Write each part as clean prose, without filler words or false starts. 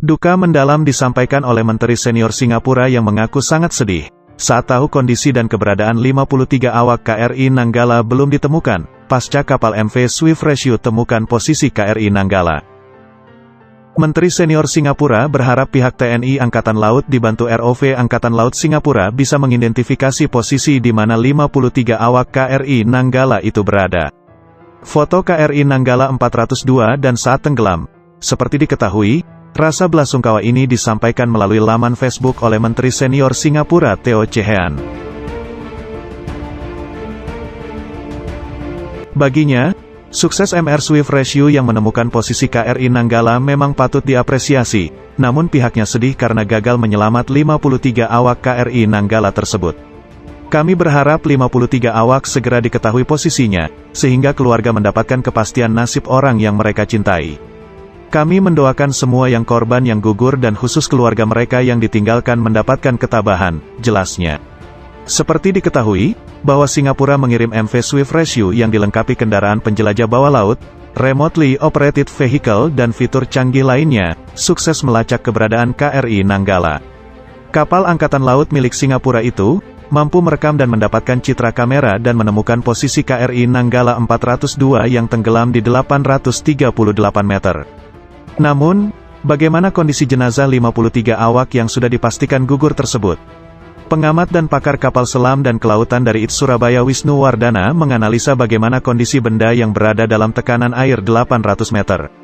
Duka mendalam disampaikan oleh Menteri Senior Singapura yang mengaku sangat sedih saat tahu kondisi dan keberadaan 53 awak KRI Nanggala belum ditemukan, pasca kapal MV Swift Rescue temukan posisi KRI Nanggala. Menteri Senior Singapura berharap pihak TNI Angkatan Laut dibantu ROV Angkatan Laut Singapura bisa mengidentifikasi posisi di mana 53 awak KRI Nanggala itu berada. Foto KRI Nanggala 402 dan saat tenggelam. Seperti diketahui, rasa belasungkawa ini disampaikan melalui laman Facebook oleh Menteri Senior Singapura Teo Chee Hean. Baginya, sukses MR Swift Rescue yang menemukan posisi KRI Nanggala memang patut diapresiasi, namun pihaknya sedih karena gagal menyelamat 53 awak KRI Nanggala tersebut. Kami berharap 53 awak segera diketahui posisinya, sehingga keluarga mendapatkan kepastian nasib orang yang mereka cintai. Kami mendoakan semua yang korban yang gugur dan khusus keluarga mereka yang ditinggalkan mendapatkan ketabahan, jelasnya. Seperti diketahui, bahwa Singapura mengirim MV Swift Rescue yang dilengkapi kendaraan penjelajah bawah laut, remotely operated vehicle dan fitur canggih lainnya, sukses melacak keberadaan KRI Nanggala. Kapal Angkatan Laut milik Singapura itu, mampu merekam dan mendapatkan citra kamera dan menemukan posisi KRI Nanggala 402 yang tenggelam di 838 meter. Namun, bagaimana kondisi jenazah 53 awak yang sudah dipastikan gugur tersebut? Pengamat dan pakar kapal selam dan kelautan dari ITS Surabaya Wisnu Wardana menganalisa bagaimana kondisi benda yang berada dalam tekanan air 800 meter.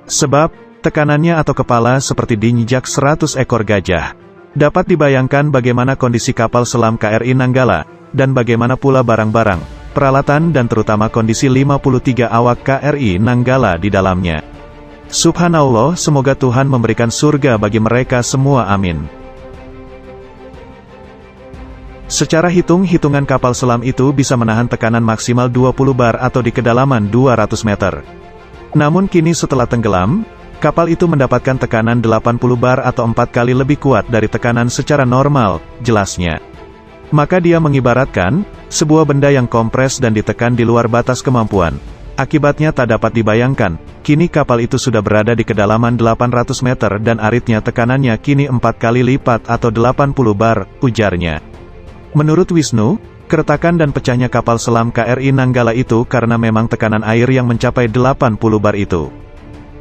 Sebab, tekanannya atau kepala seperti diinjak 100 ekor gajah. Dapat dibayangkan bagaimana kondisi kapal selam KRI Nanggala, dan bagaimana pula barang-barang, peralatan dan terutama kondisi 53 awak KRI Nanggala di dalamnya. Subhanallah, semoga Tuhan memberikan surga bagi mereka semua, amin. Secara hitung-hitungan kapal selam itu bisa menahan tekanan maksimal 20 bar atau di kedalaman 200 meter. Namun kini setelah tenggelam, kapal itu mendapatkan tekanan 80 bar atau 4 kali lebih kuat dari tekanan secara normal, jelasnya. Maka dia mengibaratkan, sebuah benda yang kompres dan ditekan di luar batas kemampuan. Akibatnya tak dapat dibayangkan, kini kapal itu sudah berada di kedalaman 800 meter dan aritnya tekanannya kini 4 kali lipat atau 80 bar, ujarnya. Menurut Wisnu, keretakan dan pecahnya kapal selam KRI Nanggala itu karena memang tekanan air yang mencapai 80 bar itu.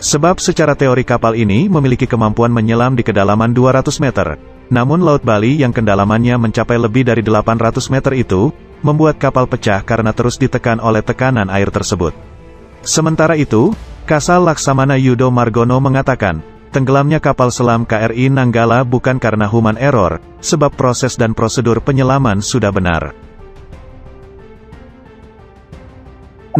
Sebab secara teori kapal ini memiliki kemampuan menyelam di kedalaman 200 meter, namun Laut Bali yang kedalamannya mencapai lebih dari 800 meter itu, membuat kapal pecah karena terus ditekan oleh tekanan air tersebut. Sementara itu, Kasal Laksamana Yudo Margono mengatakan, tenggelamnya kapal selam KRI Nanggala bukan karena human error, sebab proses dan prosedur penyelaman sudah benar.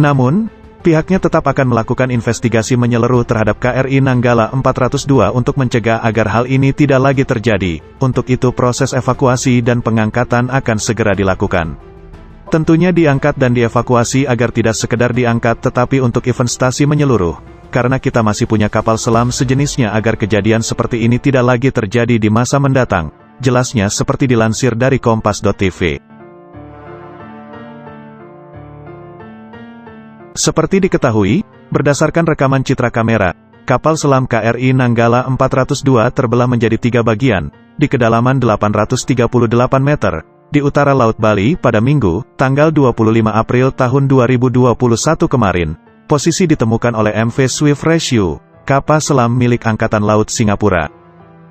Namun, pihaknya tetap akan melakukan investigasi menyeluruh terhadap KRI Nanggala 402 untuk mencegah agar hal ini tidak lagi terjadi. Untuk itu proses evakuasi dan pengangkatan akan segera dilakukan. Tentunya diangkat dan dievakuasi agar tidak sekedar diangkat tetapi untuk investasi menyeluruh, karena kita masih punya kapal selam sejenisnya agar kejadian seperti ini tidak lagi terjadi di masa mendatang, jelasnya seperti dilansir dari Kompas.tv. Seperti diketahui, berdasarkan rekaman citra kamera, kapal selam KRI Nanggala 402 terbelah menjadi 3 bagian, di kedalaman 838 meter, di utara Laut Bali pada Minggu, tanggal 25 April tahun 2021 kemarin. Posisi ditemukan oleh MV Swift Rescue, kapal selam milik Angkatan Laut Singapura.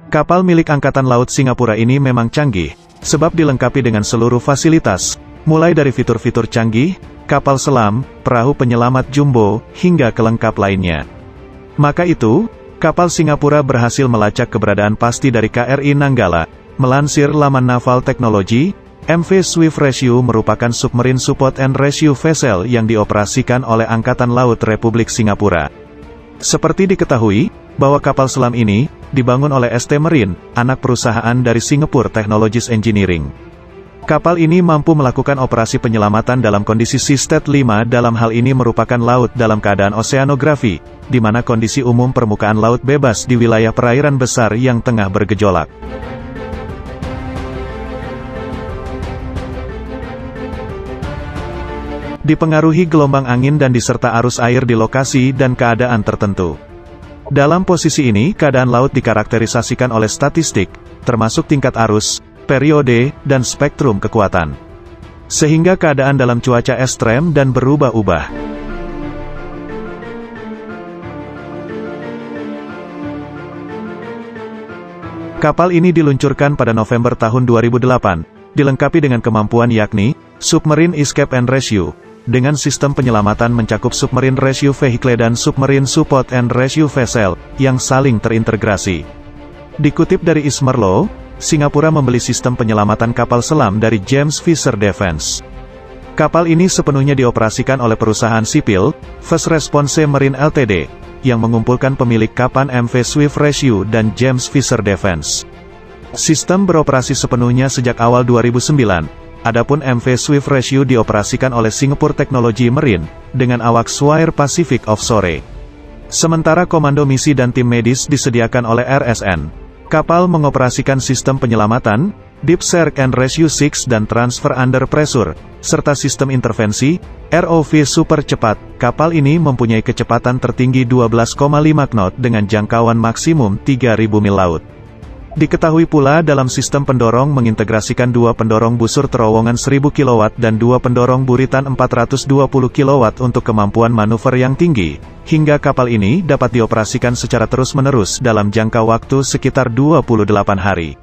Kapal milik Angkatan Laut Singapura ini memang canggih, sebab dilengkapi dengan seluruh fasilitas, mulai dari fitur-fitur canggih, kapal selam, perahu penyelamat jumbo, hingga kelengkap lainnya. Maka itu, kapal Singapura berhasil melacak keberadaan pasti dari KRI Nanggala. Melansir laman Naval Technology, MV Swift Rescue merupakan submarine support and rescue vessel yang dioperasikan oleh Angkatan Laut Republik Singapura. Seperti diketahui, bahwa kapal selam ini dibangun oleh ST Marine, anak perusahaan dari Singapore Technologies Engineering. Kapal ini mampu melakukan operasi penyelamatan dalam kondisi Seastate 5. Dalam hal ini merupakan laut dalam keadaan oseanografi, di mana kondisi umum permukaan laut bebas di wilayah perairan besar yang tengah bergejolak. Dipengaruhi gelombang angin dan diserta arus air di lokasi dan keadaan tertentu. Dalam posisi ini, keadaan laut dikarakterisasikan oleh statistik, termasuk tingkat arus, periode, dan spektrum kekuatan. Sehingga keadaan dalam cuaca ekstrem dan berubah-ubah. Kapal ini diluncurkan pada November tahun 2008, dilengkapi dengan kemampuan yakni, Submarine Escape and Rescue, dengan sistem penyelamatan mencakup Submarine Rescue Vehicle dan Submarine Support and Rescue Vessel, yang saling terintegrasi. Dikutip dari Ismerlo, Singapura membeli sistem penyelamatan kapal selam dari James Fisher Defence. Kapal ini sepenuhnya dioperasikan oleh perusahaan sipil, First Response Marine Ltd., yang mengumpulkan pemilik kapal MV Swift Rescue dan James Fisher Defence. Sistem beroperasi sepenuhnya sejak awal 2009, adapun MV Swift Rescue dioperasikan oleh Singapore Technology Marine, dengan awak Swire Pacific Offshore. Sementara komando misi dan tim medis disediakan oleh RSN. Kapal mengoperasikan sistem penyelamatan, Deep Search and Rescue 6 dan Transfer Under Pressure, serta sistem intervensi, ROV super cepat. Kapal ini mempunyai kecepatan tertinggi 12,5 knot dengan jangkauan maksimum 3.000 mil laut. Diketahui pula dalam sistem pendorong mengintegrasikan 2 pendorong busur terowongan 1000 kW dan 2 pendorong buritan 420 kW untuk kemampuan manuver yang tinggi, hingga kapal ini dapat dioperasikan secara terus-menerus dalam jangka waktu sekitar 28 hari.